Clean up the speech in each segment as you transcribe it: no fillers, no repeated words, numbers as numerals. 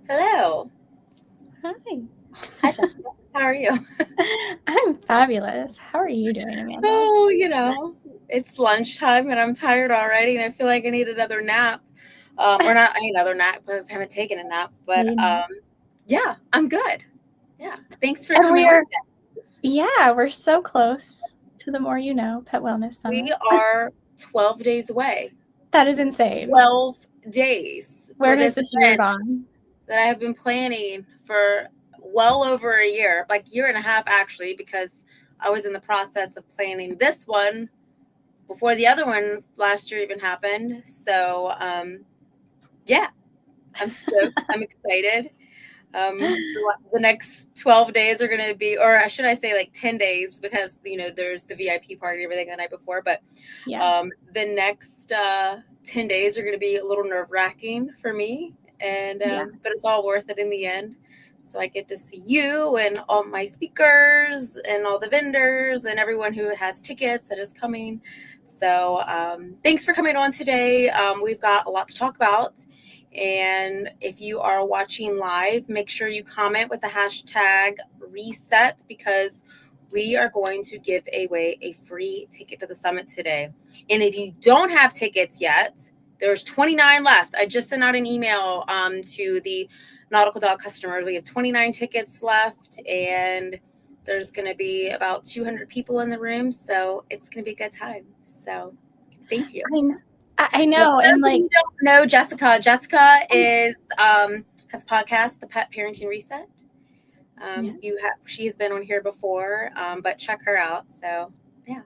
Hello. Hi. Hi, Jessica. How are you? I'm fabulous. How are you doing, Amanda? Oh, it's lunchtime and I'm tired already and I feel like I need another nap. Or not another nap because I haven't taken a nap, but You know. yeah, I'm good. Yeah. Thanks for And coming on we're, today. yeah, we're so close to the More You Know Pet Wellness We Summit. are 12 days away. That is insane. 12 days Where for has this this year event gone? that I have been planning for well over a year, like year and a half actually, because I was in the process of planning this one before the other one last year even happened. So yeah, I'm stoked. I'm excited. The next 12 days are going to be, or should I say like 10 days, because there's the VIP party and everything the night before. But Yeah. the next 10 days are going to be a little nerve-wracking for me, and Yeah. but it's all worth it in the end. So I get to see you and all my speakers and all the vendors and everyone who has tickets that is coming. So thanks for coming on today. We've got a lot to talk about. And if you are watching live, make sure you comment with the hashtag reset, because we are going to give away a free ticket to the summit today. And if you don't have tickets yet, there's 29 left. I just sent out an email to the Nautical Dog customers. We have 29 tickets left, and there's going to be about 200 people in the room. So it's going to be a good time. So thank you. I know. I So for know. And those of like, you who don't know Jessica, Jessica is has a podcast, the Pet Parenting Reset. yeah. She has been on here before, but check her out. So yeah.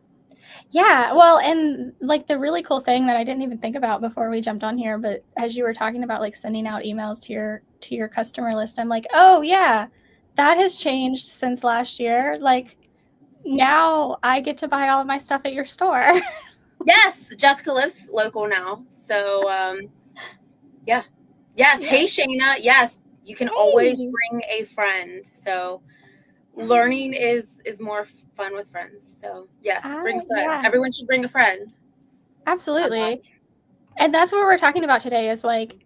Yeah. Well, and like the really cool thing that I didn't even think about before we jumped on here, but as you were talking about like sending out emails to your customer list, I'm like, oh yeah, that has changed since last year. Like now I get to buy all of my stuff at your store. Yes, Jessica lives local now. So yeah. Yes. Yeah. Hey Shayna. Yes, you can always Hey. bring a friend. So learning is more fun with friends. So yes, bring friends. Yeah, Everyone should bring a friend. absolutely. And that's what we're talking about today is like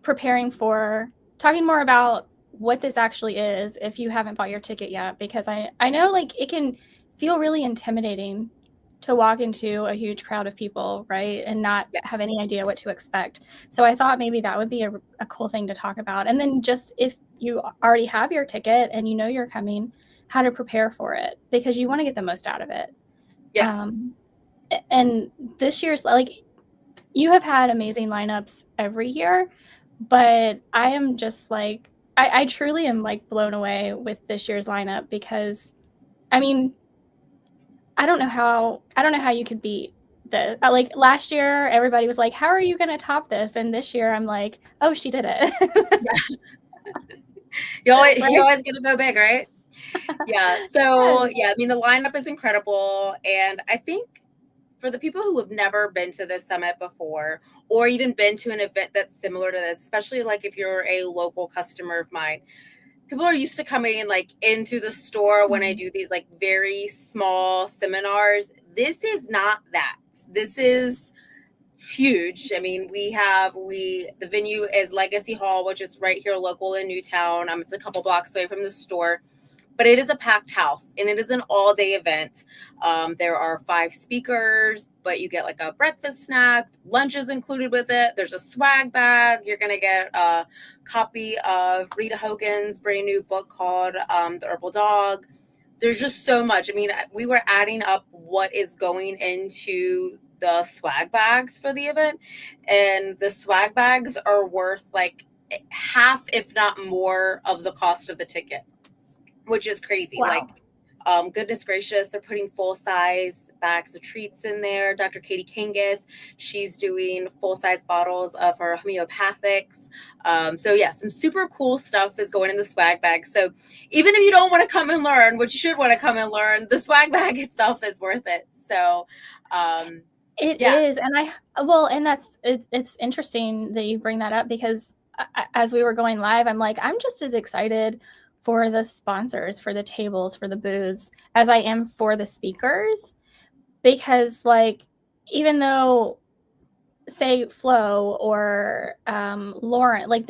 preparing for talking more about what this actually is if you haven't bought your ticket yet, because I know like it can feel really intimidating to walk into a huge crowd of people, right? And not Yeah. have any idea what to expect. So I thought maybe that would be a cool thing to talk about. And then just if you already have your ticket and you know you're coming, how to prepare for it because you want to get the most out of it. Yes. Um, and this year's like you have had amazing lineups every year, but I am just like I truly am like blown away with this year's lineup because I mean I don't know how you could beat the like last year everybody was like how are you going to top this, and this year I'm like oh she did it. Yeah. You Right. always get to go big, right? Yeah. So Yes. yeah, I mean the lineup is incredible, and I think for the people who have never been to this summit before, or even been to an event that's similar to this, especially like if you're a local customer of mine, people are used to coming like into the store when I do these like very small seminars. This is not that. This is huge. I mean, the venue is Legacy Hall, which is right here local in Newtown. It's a couple blocks away from the store, but it is a packed house and it is an all day event. There are 5 speakers, but you get like a breakfast snack, lunch is included with it. There's a swag bag. You're going to get a copy of Rita Hogan's brand new book called The Herbal Dog. There's just so much. I mean, we were adding up what is going into the swag bags for the event, and the swag bags are worth like half, if not more, of the cost of the ticket, which is crazy. Like, Wow. goodness gracious, they're putting full size bags of treats in there. Dr. Katie Kangas, she's doing full size bottles of her homeopathics. So yeah, some super cool stuff is going in the swag bag. So even if you don't want to come and learn, which you should want to come and learn, the swag bag itself is worth it. So It yeah. is, and and it's interesting that you bring that up because as we were going live, I'm like, I'm just as excited for the sponsors, for the tables, for the booths, as I am for the speakers, because like even though say Flo or Lauren, like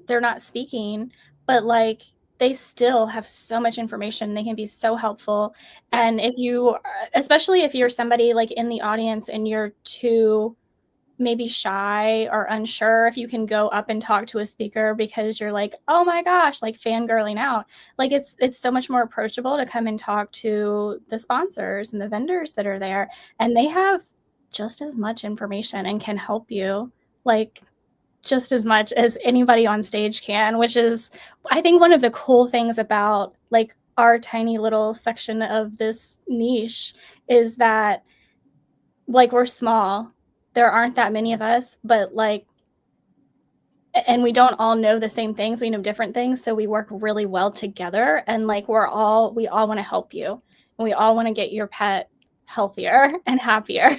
they're not speaking, but like they still have so much information. They can be so helpful. Yes. And if you, especially if you're somebody like in the audience and you're too maybe shy or unsure if you can go up and talk to a speaker because you're like, oh my gosh, like fangirling out. Like it's so much more approachable to come and talk to the sponsors and the vendors that are there. And they have just as much information and can help you like just as much as anybody on stage can, which is, I think, one of the cool things about like our tiny little section of this niche is that like we're small. There aren't that many of us, but like, and we don't all know the same things. We know different things. So we work really well together. And like, we all want to help you. And we all want to get your pet healthier and happier.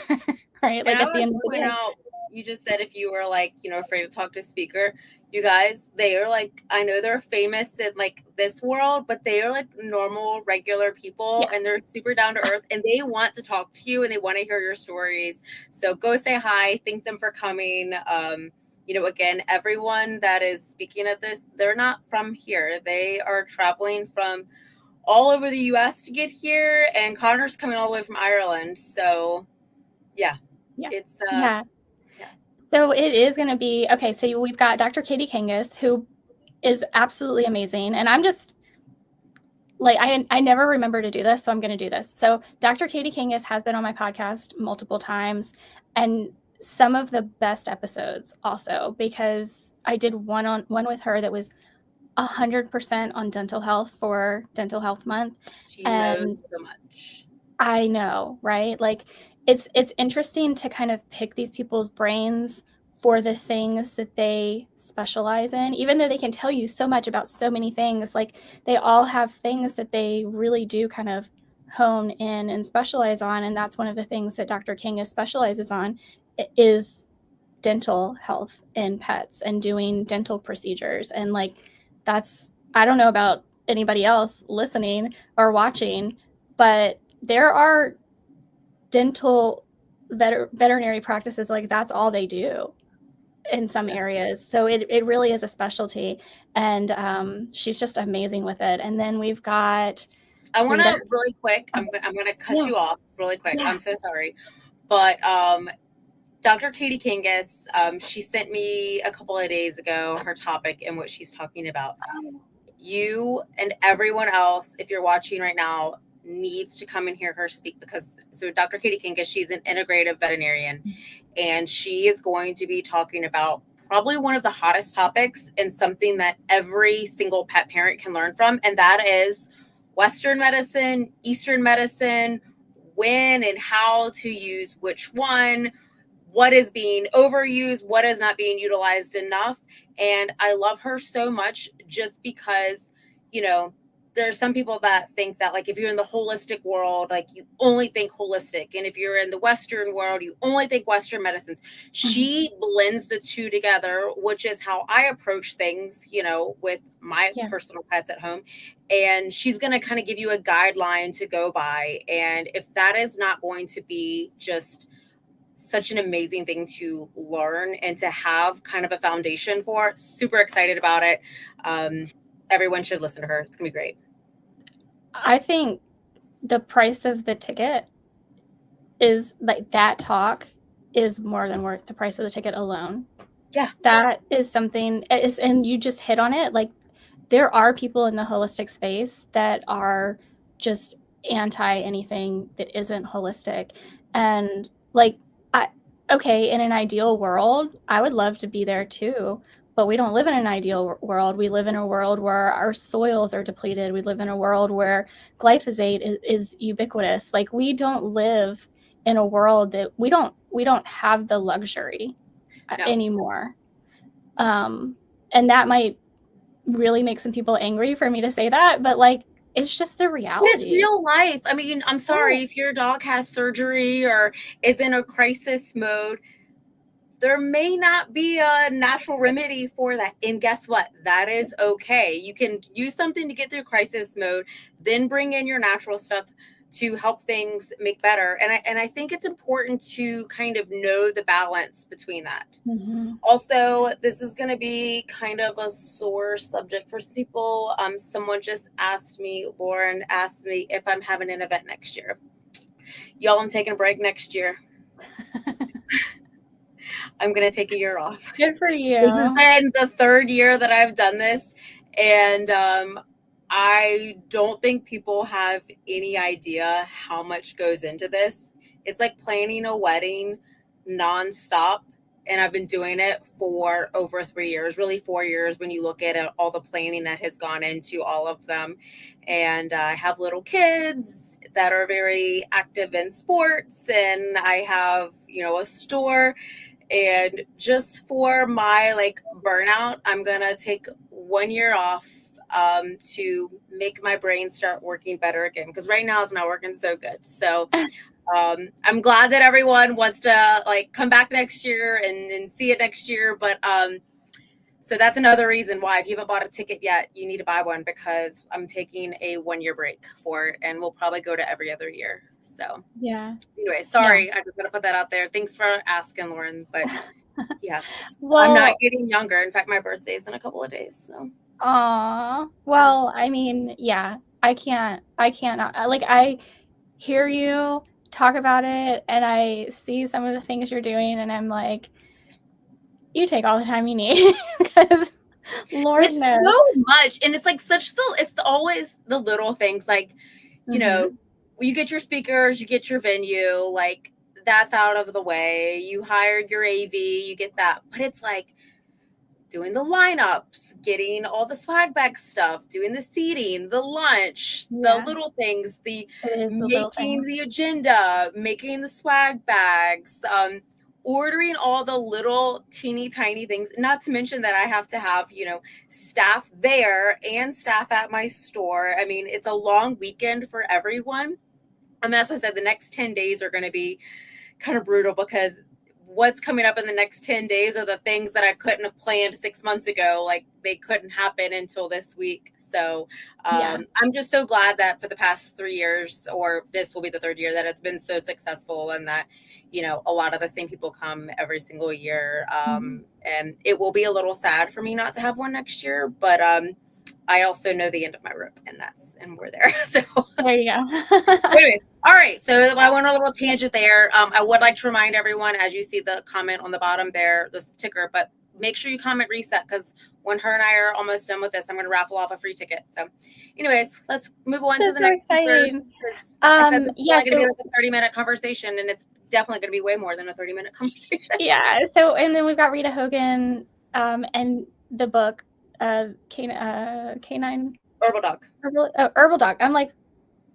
Right. And Like I at the want end to of the point day. out, you just said if you were like, afraid to talk to a speaker, you guys, they are like, I know they're famous in like this world, but they are like normal, regular people, Yeah. and they're super down to earth, and they want to talk to you and they want to hear your stories. So go say hi, thank them for coming. Again, everyone that is speaking at this, they're not from here. They are traveling from all over the US to get here, and Connor's coming all the way from Ireland. So yeah. Yeah. It's Yeah. So it is going to be okay. So we've got Dr. Katie Kangas, who is absolutely amazing. And I'm just like, I never remember to do this. So I'm going to do this. So Dr. Katie Kangas has been on my podcast multiple times, and some of the best episodes also, because I did one with her that was 100% on dental health for Dental Health Month. she And knows so much. I know, right? Like it's interesting to kind of pick these people's brains for the things that they specialize in, even though they can tell you so much about so many things. Like they all have things that they really do kind of hone in and specialize on. And that's one of the things that Dr. King specializes on is dental health in pets and doing dental procedures. And like that's, I don't know about anybody else listening or watching, but there are dental veterinary practices like that's all they do in some areas. So it really is a specialty, and she's just amazing with it. And then we've got I want Rita. to really quick. I'm going to cut Yeah. you off really quick. Yeah. I'm so sorry, but Dr. Katie Kangas, she sent me a couple of days ago her topic and what she's talking about. You and everyone else, if you're watching right now, needs to come and hear her speak, because so Dr. Katie Kangas, she's an integrative veterinarian, and she is going to be talking about probably one of the hottest topics and something that every single pet parent can learn from, and that is Western medicine, Eastern medicine, when and how to use which one, what is being overused, what is not being utilized enough. And I love her so much just because, there are some people that think that like if you're in the holistic world, like you only think holistic. And if you're in the Western world, you only think Western medicines. She blends the two together, which is how I approach things, with my personal pets at home. And she's going to kind of give you a guideline to go by. And if that is not going to be just such an amazing thing to learn and to have kind of a foundation for, super excited about it. Everyone should listen to her. It's gonna be great. I think the price of the ticket is like that talk is more than worth the price of the ticket alone. Yeah. That is something, and you just hit on it. Like there are people in the holistic space that are just anti anything that isn't holistic. And like, okay, in an ideal world, I would love to be there too, but we don't live in an ideal world. We live in a world where our soils are depleted. We live in a world where glyphosate is ubiquitous. Like we don't live in a world that we don't have the luxury anymore. And that might really make some people angry for me to say that, but like it's just the reality. It's real life. I mean, I'm sorry if your dog has surgery or is in a crisis mode, there may not be a natural remedy for that. And guess what? That is okay. You can use something to get through crisis mode, then bring in your natural stuff. to help things make better. And I think it's important to kind of know the balance between that. Mm-hmm. Also, this is going to be kind of a sore subject for some people. Someone just asked me, Lauren asked me if I'm having an event next year. Y'all, I'm taking a break next year. I'm going to take a year off. Good for you. This has been the third year that I've done this. And I don't think people have any idea how much goes into this. It's like planning a wedding nonstop. And I've been doing it for over 3 years, really 4 years when you look at it, all the planning that has gone into all of them. And I have little kids that are very active in sports, and I have, a store. And just for my burnout, I'm going to take 1 year off to make my brain start working better again. Because right now it's not working so good. So I'm glad that everyone wants to come back next year and see it next year. But so that's another reason why if you haven't bought a ticket yet, you need to buy one, because I'm taking a 1 year break for it, and we'll probably go to every other year. So yeah. Anyway, sorry. I just got to put that out there. Thanks for asking, Lauren. But yeah, well, I'm not getting younger. In fact, my birthday's in a couple of days. So. Well, I mean, yeah, I can't, I hear you talk about it, and I see some of the things you're doing, and I'm like, you take all the time you need, because Lord it's knows. so much. And it's it's always the little things, you get your speakers, you get your venue, that's out of the way. You hired your AV, you get that. But it's doing the lineups, getting all the swag bag stuff, doing the seating, the lunch, the little things, making the agenda, making the swag bags, ordering all the little teeny tiny things, not to mention that I have to have, staff there and staff at my store. I mean, it's a long weekend for everyone. And that's why I said the next 10 days are going to be kind of brutal, because what's coming up in the next 10 days are the things that I couldn't have planned 6 months ago. They couldn't happen until this week. So I'm just so glad that for the past 3 years, or this will be the third year, that it's been so successful, and that, a lot of the same people come every single year. And it will be a little sad for me not to have one next year, but I also know the end of my rope, and we're there. So there you go. Anyways, all right. So I went on a little tangent there. I would like to remind everyone, as you see the comment on the bottom there, this ticker, but make sure you comment reset, because when her and I are almost done with this, I'm going to raffle off a free ticket. So anyways, let's move on to the next. Exciting. I said this is going to be a 30-minute conversation, and it's definitely going to be way more than a 30-minute conversation. Yeah. So, and then we've got Rita Hogan and the book, Canine Herbal Dog. Herbal Dog. I'm like,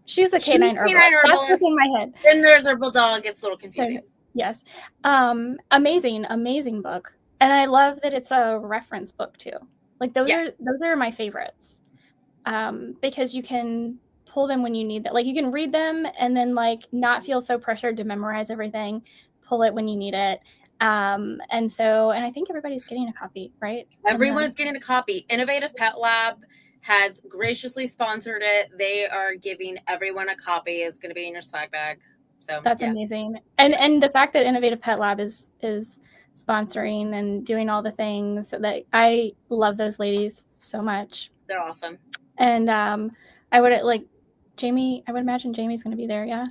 she's the canine herbalist. That's what's in my head. Then there's Herbal Dog. It's a little confusing. Yes. Amazing book. And I love that it's a reference book too. Those are my favorites. Because you can pull them when you need that. You can read them and then not feel so pressured to memorize everything. Pull it when you need it. And I think everybody's getting a copy, right? Everyone's getting a copy. Innovative Pet Lab has graciously sponsored it. They are giving everyone a copy. It's going to be in your swag bag. So that's amazing. And the fact that Innovative Pet Lab is sponsoring and doing all the things, that I love those ladies so much. They're awesome. And I would Jamie. I would imagine Jamie's going to be there. Yeah.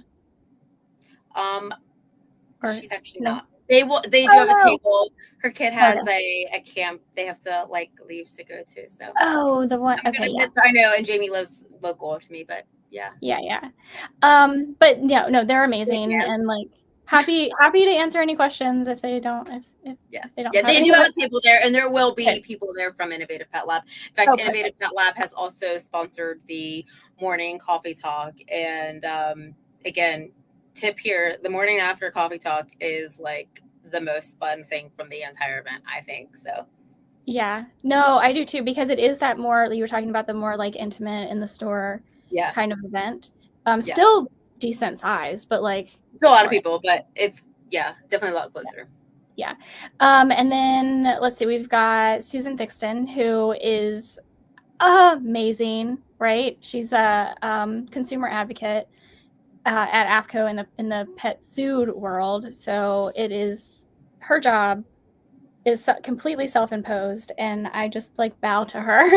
She's actually not. They do have a table. Her kid has a camp they have to leave to go to. So the one. Okay, yeah. I know, and Jamie lives local to me, but yeah. But no, they're amazing, and happy to answer any questions if they don't. If they don't. Yeah, they do have a table there, and there will be people there from Innovative Pet Lab. In fact, Innovative Pet Lab has also sponsored the morning coffee talk, and again, tip here: the morning after coffee talk is the most fun thing from the entire event, I think. So yeah, no, I do too, because it is that more, you were talking about, the more intimate in the store kind of event. Still decent size, but still a lot of people, but it's definitely a lot closer. Yeah. And then let's see, we've got Susan Thixton, who is amazing, right? She's a consumer advocate. at AFCO in the pet food world. So it is her job is completely self-imposed, and I just like bow to her.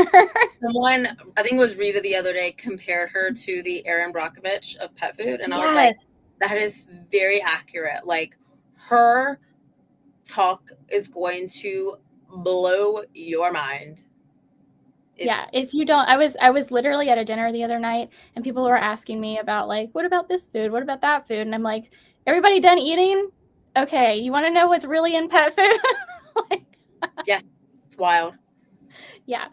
Someone, I think it was Rita the other day, compared her to the Erin Brockovich of pet food, and I was like, Yes. that is very accurate. Like, her talk is going to blow your mind. Yeah, if you don't, I was literally at a dinner the other night, and people were asking me about like, what about this food? What about that food? And I'm like, everybody done eating? Okay, you want to know what's really in pet food? Like, yeah, it's wild. Yeah.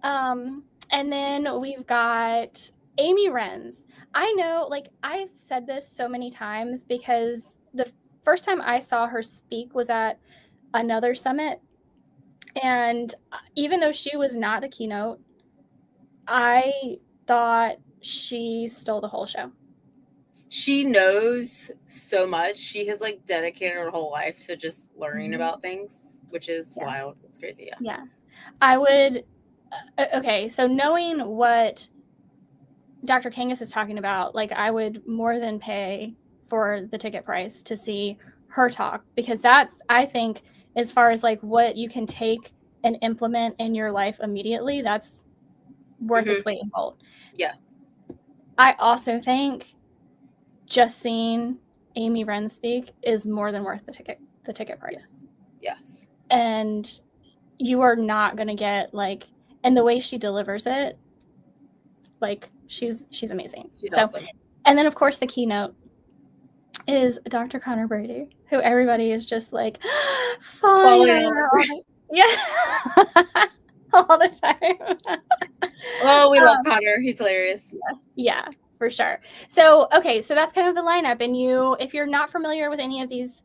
And then we've got Amy Renz. I know, like, I've said this so many times because the first time I saw her speak was at another summit. And even though she was not the keynote, I thought she stole the whole show. She knows so much. She has like dedicated her whole life to just learning about things, which is wild. It's crazy. Yeah. I would. Okay, so knowing what Dr. Kangas is talking about, like, I would more than pay for the ticket price to see her talk, because that's, I think, as far as like what you can take and implement in your life immediately, that's worth its weight in gold. Yes. I also think just seeing Amy Renz speak is more than worth the ticket price. Yes. And you are not going to get like, and the way she delivers it, like, she's amazing. She's awesome. And then of course the keynote is Dr. Connor Brady, who everybody is just like falling over. Yeah. All the time. Oh, we love Connor. He's hilarious. Yeah, for sure. So, okay, so that's kind of the lineup. And if you're not familiar with any of these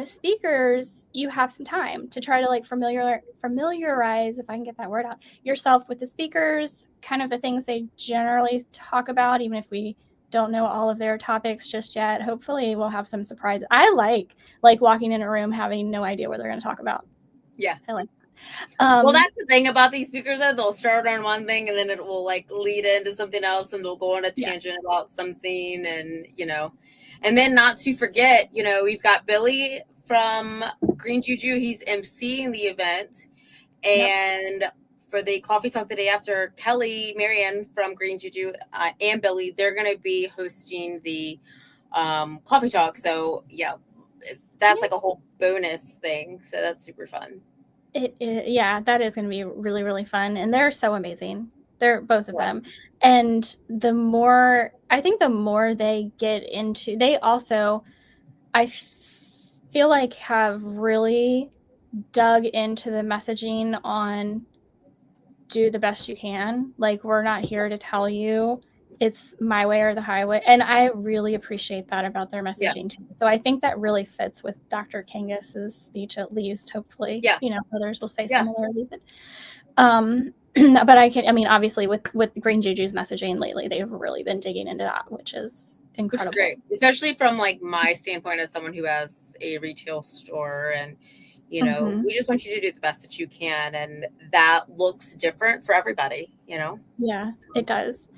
speakers, you have some time to try to like familiarize, if I can get that word out, yourself with the speakers, kind of the things they generally talk about, even if we don't know all of their topics just yet. Hopefully we'll have some surprises. I like walking in a room having no idea what they're going to talk about. Yeah. I like well, that's the thing about these speakers, that they'll start on one thing and then it will like lead into something else, and they'll go on a tangent about something, and and then not to forget, we've got Billy from Green Juju. He's emceeing the event, and for the coffee talk the day after, Kelly Marianne from Green Juju and Billy, they're going to be hosting the coffee talk. So yeah, that's like a whole bonus thing. So that's super fun. Yeah, that is going to be really, really fun. And they're so amazing. They're both of them. And I think the more they get into, they also, I feel like, have really dug into the messaging on do the best you can. Like, we're not here to tell you it's my way or the highway. And I really appreciate that about their messaging too. So I think that really fits with Dr. Kangas's speech, at least, hopefully. Others will say similarly, but but obviously with Green Juju's messaging lately, they've really been digging into that, which is incredible. Which is great, especially from like my standpoint as someone who has a retail store, and we just want you to do the best that you can, and that looks different for everybody. Yeah, it does.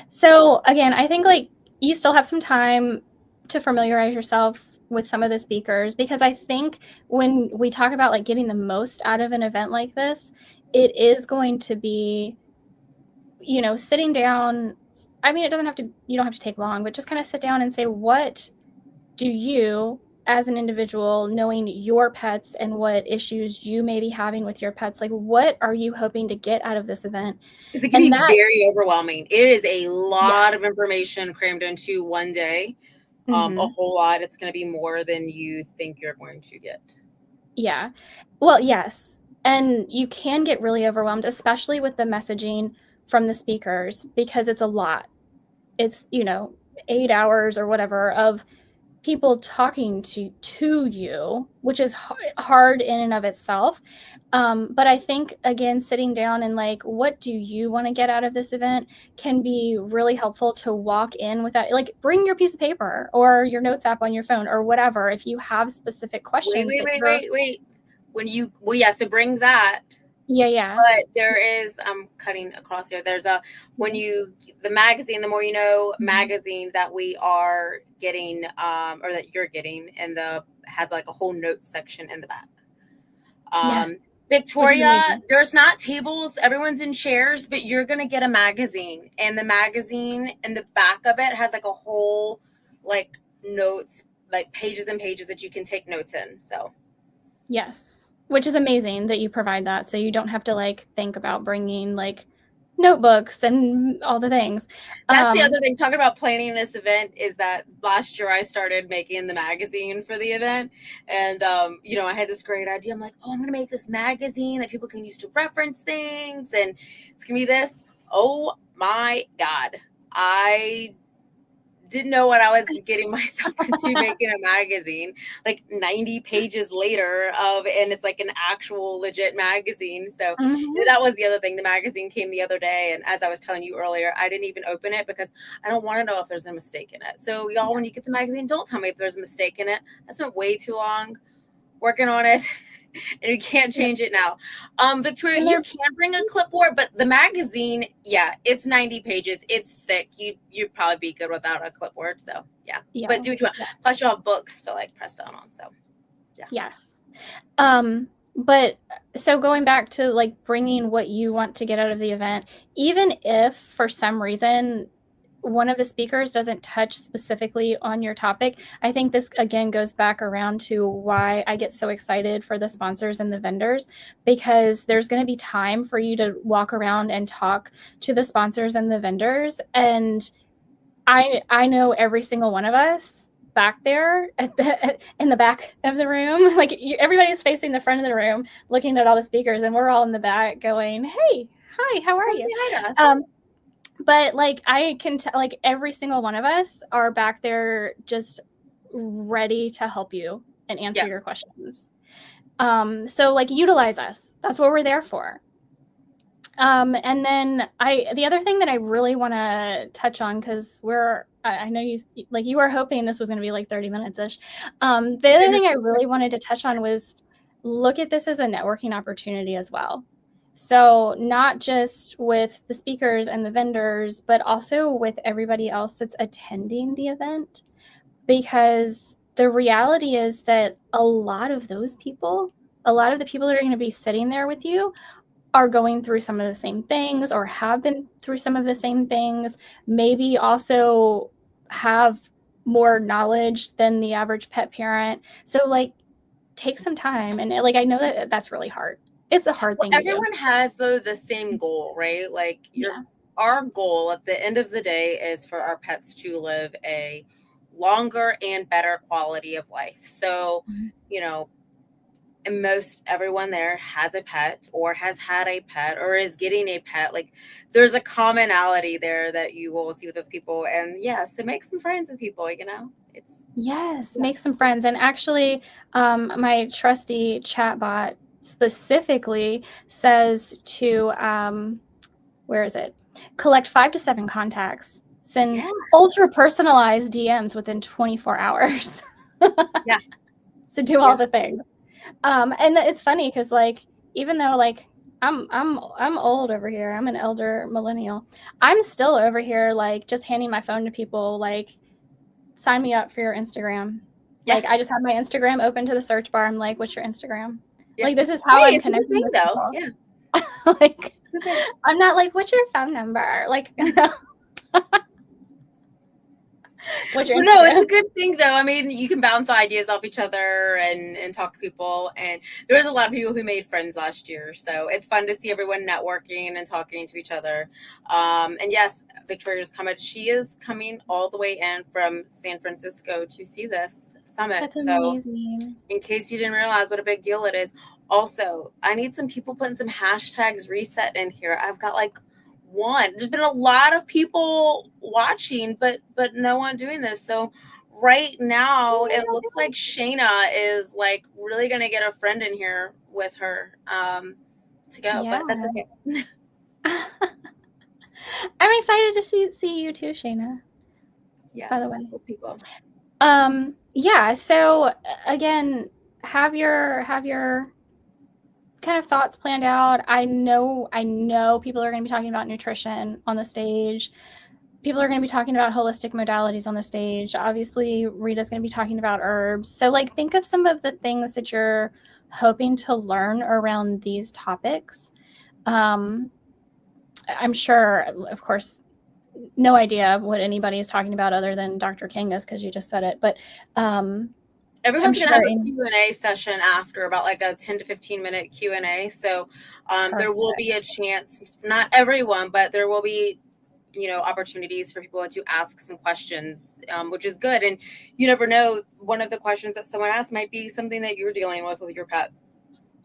So again, I think like you still have some time to familiarize yourself with some of the speakers, because I think when we talk about like getting the most out of an event like this, it is going to be, sitting down. I mean, you don't have to take long, but just kind of sit down and say, what do you, as an individual, knowing your pets and what issues you may be having with your pets, like, what are you hoping to get out of this event? Because it can be very overwhelming. It is a lot of information crammed into one day. A whole lot. It's going to be more than you think you're going to get. Yeah. Well, yes. And you can get really overwhelmed, especially with the messaging from the speakers, because it's a lot. It's, 8 hours or whatever of people talking to you, which is hard in and of itself. But I think, again, sitting down and like, what do you want to get out of this event can be really helpful to walk in with that. Like, bring your piece of paper or your notes app on your phone or whatever, if you have specific questions. Wait. So bring that. Yeah. But there is, I'm cutting across here. There's a, when you, the magazine, the More You Know magazine that we are getting, or that you're getting, and the has like a whole notes section in the back. Yes. Which is Victoria, amazing. there's not tables, everyone's in chairs, but you're gonna get a magazine, and the magazine in the back of it has like a whole like notes, like pages and pages that you can take notes in. So Yes. Which is amazing that you provide that, so you don't have to like think about bringing like notebooks and all the things. that's the other thing. Talking about planning this event is that last year I started making the magazine for the event, and I had this great idea. I'm like, oh, I'm gonna make this magazine that people can use to reference things, and it's gonna be this. Oh my god, I didn't know what I was getting myself into making a magazine, like 90 pages later and it's like an actual legit magazine. So that was the other thing. The magazine came the other day, and as I was telling you earlier, I didn't even open it because I don't want to know if there's a mistake in it. So y'all, when you get the magazine, don't tell me if there's a mistake in it. I spent way too long working on it. And you can't change it now. Victoria, you can bring a clipboard, but the magazine, yeah, it's 90 pages. It's thick. You'd probably be good without a clipboard. So yeah. But do what you want. Plus, you have books to like press down on. So yeah. Yes. But so going back to like bringing what you want to get out of the event, even if for some reason one of the speakers doesn't touch specifically on your topic, I think this again goes back around to why I get so excited for the sponsors and the vendors, because there's going to be time for you to walk around and talk to the sponsors and the vendors. And I know every single one of us back there in the back of the room, like everybody's facing the front of the room looking at all the speakers, and we're all in the back going, hey, hi, how are you? But like I can tell, like every single one of us are back there just ready to help you and answer your questions. So like utilize us. That's what we're there for. And then the other thing that I really want to touch on, because I know you were hoping this was going to be like 30 minutes ish. The other thing I really wanted to touch on was look at this as a networking opportunity as well. So not just with the speakers and the vendors, but also with everybody else that's attending the event, because the reality is that a lot of the people that are going to be sitting there with you are going through some of the same things or have been through some of the same things, maybe also have more knowledge than the average pet parent. So like take some time, and like I know that that's really hard. It's a hard thing to do. Everyone has the same goal, right? Like our goal at the end of the day is for our pets to live a longer and better quality of life. So, and most everyone there has a pet or has had a pet or is getting a pet. Like there's a commonality there that you will see with those people. And so make some friends with people, make some friends. And actually, my trusty chatbot specifically says to where is it? Collect 5 to 7 contacts. Send ultra personalized DMs within 24 hours. So do all the things. And it's funny because like even though like I'm old over here, I'm an elder millennial, I'm still over here like just handing my phone to people like, sign me up for your Instagram. Like I just have my Instagram open to the search bar. I'm like, what's your Instagram? Like this is how I'm connecting with people. Like I'm not like, what's your phone number? Like no, it's a good thing though. I mean, you can bounce ideas off each other and talk to people. And there was a lot of people who made friends last year, so it's fun to see everyone networking and talking to each other. And yes, Victoria's coming. She is coming all the way in from San Francisco to see this summit. That's amazing. So, in case you didn't realize what a big deal it is, also I need some people putting some hashtags reset in here. I've got like there's been a lot of people watching, but no one doing this. So right now it looks like Shayna is like really gonna get a friend in here with her to go, but that's okay. I'm excited to see you too, Shayna. Yeah, by the way. People. So again, have your kind of thoughts planned out. I know people are going to be talking about nutrition on the stage. People are going to be talking about holistic modalities on the stage. Obviously, Rita's going to be talking about herbs. So, like, think of some of the things that you're hoping to learn around these topics. I'm sure, of course, no idea what anybody is talking about other than Dr. Kangas, because you just said it. But everyone's going to have a Q&A session after, about like a 10 to 15 minute Q&A. So there will be a chance, not everyone, but there will be, opportunities for people to ask some questions, which is good. And you never know, one of the questions that someone asks might be something that you're dealing with your pet.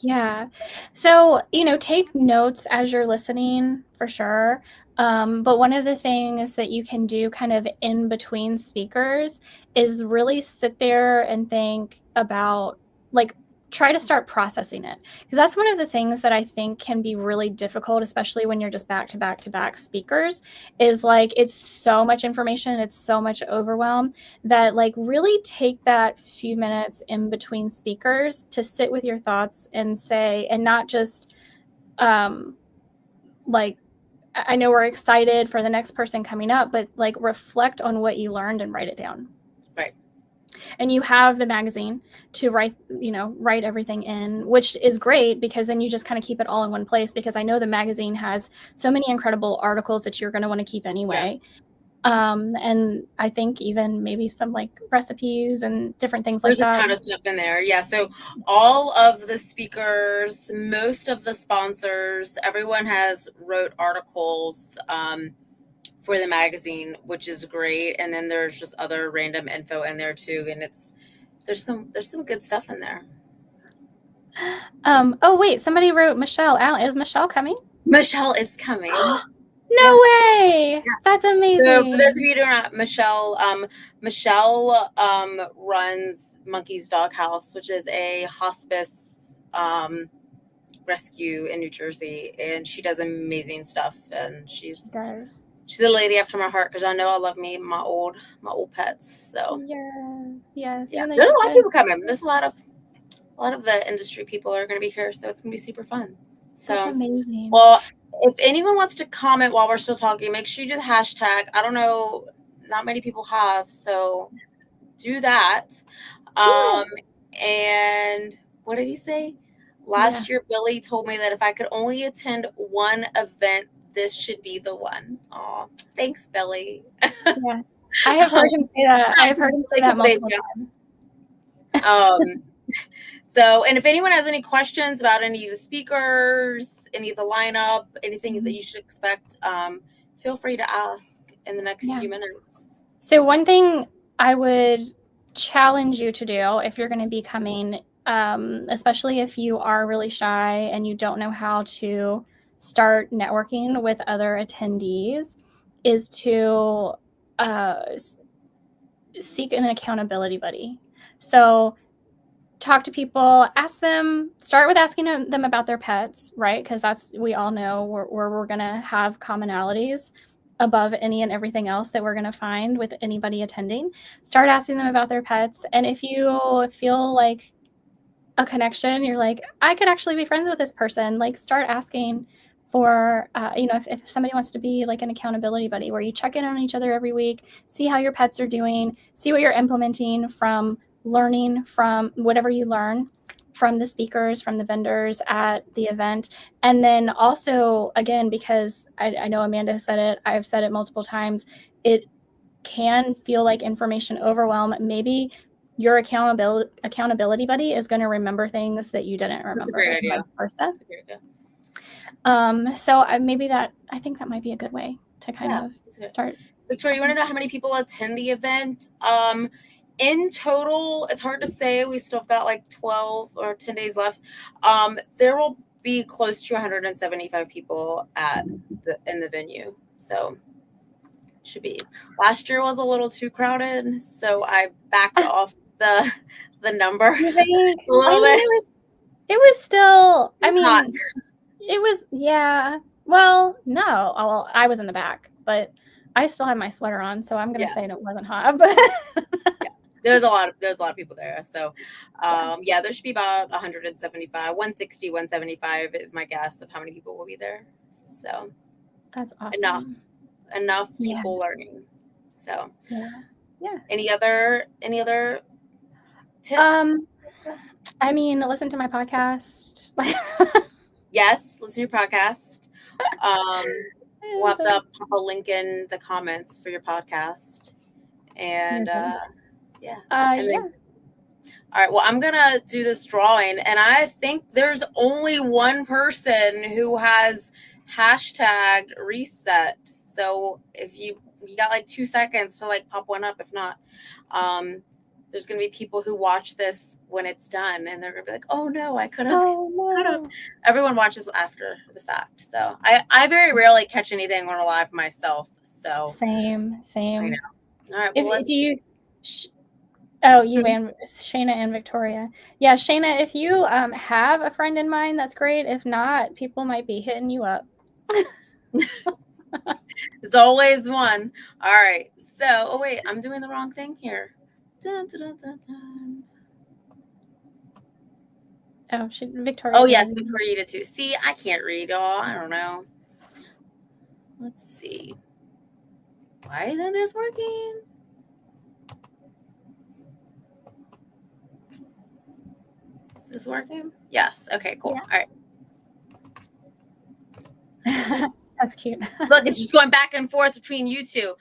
Yeah. So, take notes as you're listening for sure. But one of the things that you can do kind of in between speakers is really sit there and think about, like, try to start processing it, because that's one of the things that I think can be really difficult, especially when you're just back to back to back speakers, is like, it's so much information, it's so much overwhelm, that like really take that few minutes in between speakers to sit with your thoughts and say, and not just like, I know we're excited for the next person coming up, but like reflect on what you learned and write it down. Right. And you have the magazine to write everything in, which is great, because then you just kind of keep it all in one place, because I know the magazine has so many incredible articles that you're going to want to keep anyway. Yes. And I think even maybe some like recipes and different things like that. There's a ton of stuff in there. Yeah. So all of the speakers, most of the sponsors, everyone has wrote articles for the magazine, which is great. And then there's just other random info in there too. And there's some good stuff in there. Oh wait, somebody wrote Michelle. Is Michelle coming? Michelle is coming. No way! Yeah. That's amazing. So for those of you who don't know, Michelle runs Monkey's Dog House, which is a hospice rescue in New Jersey, and she does amazing stuff. And she's a lady after my heart, because I know I love me my old pets. So yes. Yeah. There's a lot of people coming. There's a lot of the industry people are going to be here, so it's going to be super fun. So that's amazing. Well, if anyone wants to comment while we're still talking, make sure you do the hashtag. I don't know, not many people have, so do that. And what did he say? Last year, Billy told me that if I could only attend one event, this should be the one. Oh, thanks, Billy. Yeah, I have heard him say that. I have heard him say that multiple times. So, and if anyone has any questions about any of the speakers, any of the lineup, anything that you should expect, feel free to ask in the next few minutes. So one thing I would challenge you to do if you're going to be coming, especially if you are really shy and you don't know how to start networking with other attendees, is to seek an accountability buddy. So talk to people, ask them, start with asking them about their pets, right? Because we all know where we're going to have commonalities above any and everything else that we're going to find with anybody attending. Start asking them about their pets. And if you feel like a connection, you're like, I could actually be friends with this person, like start asking for, if somebody wants to be like an accountability buddy, where you check in on each other every week, see how your pets are doing, see what you're implementing from learning from whatever you learn from the speakers, from the vendors at the event. And then also, again, because I know Amanda said it, I've said it multiple times, it can feel like information overwhelm. Maybe your accountability buddy is going to remember things that you didn't remember. That's a great idea. Vice versa. So I think that might be a good way to kind of start. Victoria, you want to know how many people attend the event? In total, it's hard to say. We still have got like 12 or 10 days left. There will be close to 175 people in the venue. So should be. Last year was a little too crowded, so I backed off the number a little bit. It was still, I mean, hot. It was, yeah. Well, no. Well, I was in the back, but I still had my sweater on, so I'm going to say it wasn't hot. But there's a lot of people there. So, yeah, there should be about 175, 160, 175 is my guess of how many people will be there. So that's awesome. Enough people learning. So, yes. Any other tips? I mean, listen to my podcast. Yes, listen to your podcast. We'll have to pop a link in the comments for your podcast. And yeah. And then, all right. Well, I'm gonna do this drawing, and I think there's only one person who has hashtag reset. So if you got like 2 seconds to like pop one up. If not, there's gonna be people who watch this when it's done, and they're gonna be like, "Oh no, I could have." Everyone watches after the fact, so I very rarely catch anything on a live myself. So same. I know. All right. Well, do you? You and Shayna and Victoria. Yeah, Shayna, if you have a friend in mind, that's great. If not, people might be hitting you up. There's always one. All right. So, oh wait, I'm doing the wrong thing here. Dun, dun, dun, dun, dun. Oh, Victoria. Oh yes, Victoria did too. See, I can't read all. I don't know. Let's see. Why isn't this working? Is this working? Yes. Okay, cool. Yeah. All right. That's cute. Look, it's just going back and forth between you two.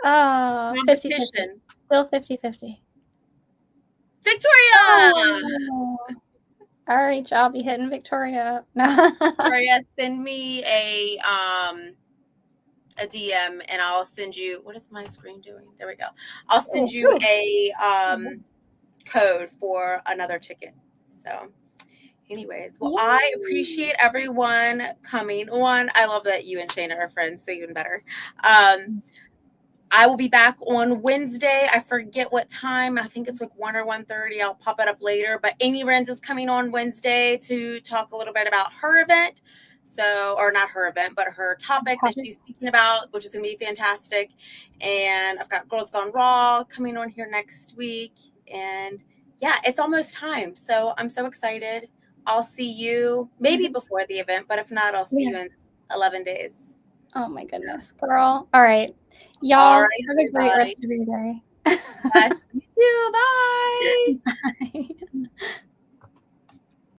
Oh, 50-50. Still 50-50. Victoria! Oh. All right, I'll be hitting Victoria up. Victoria, send me a DM and I'll send you, what is my screen doing? There we go. I'll send you a code for another ticket. So anyways, well, I appreciate everyone coming on. I love that you and Shayna are friends, so even better. I will be back on Wednesday. I forget what time. I think it's like 1 or 1:30. I'll pop it up later. But Amy Renz is coming on Wednesday to talk a little bit about her event. So, or not her event, but her topic that she's speaking about, which is going to be fantastic. And I've got Girls Gone Raw coming on here next week. And yeah, it's almost time. So I'm so excited. I'll see you maybe before the event, but if not, I'll see you in 11 days. Oh my goodness, girl. All right. Y'all, have a great rest of your day. Yes, you too. Bye. Bye.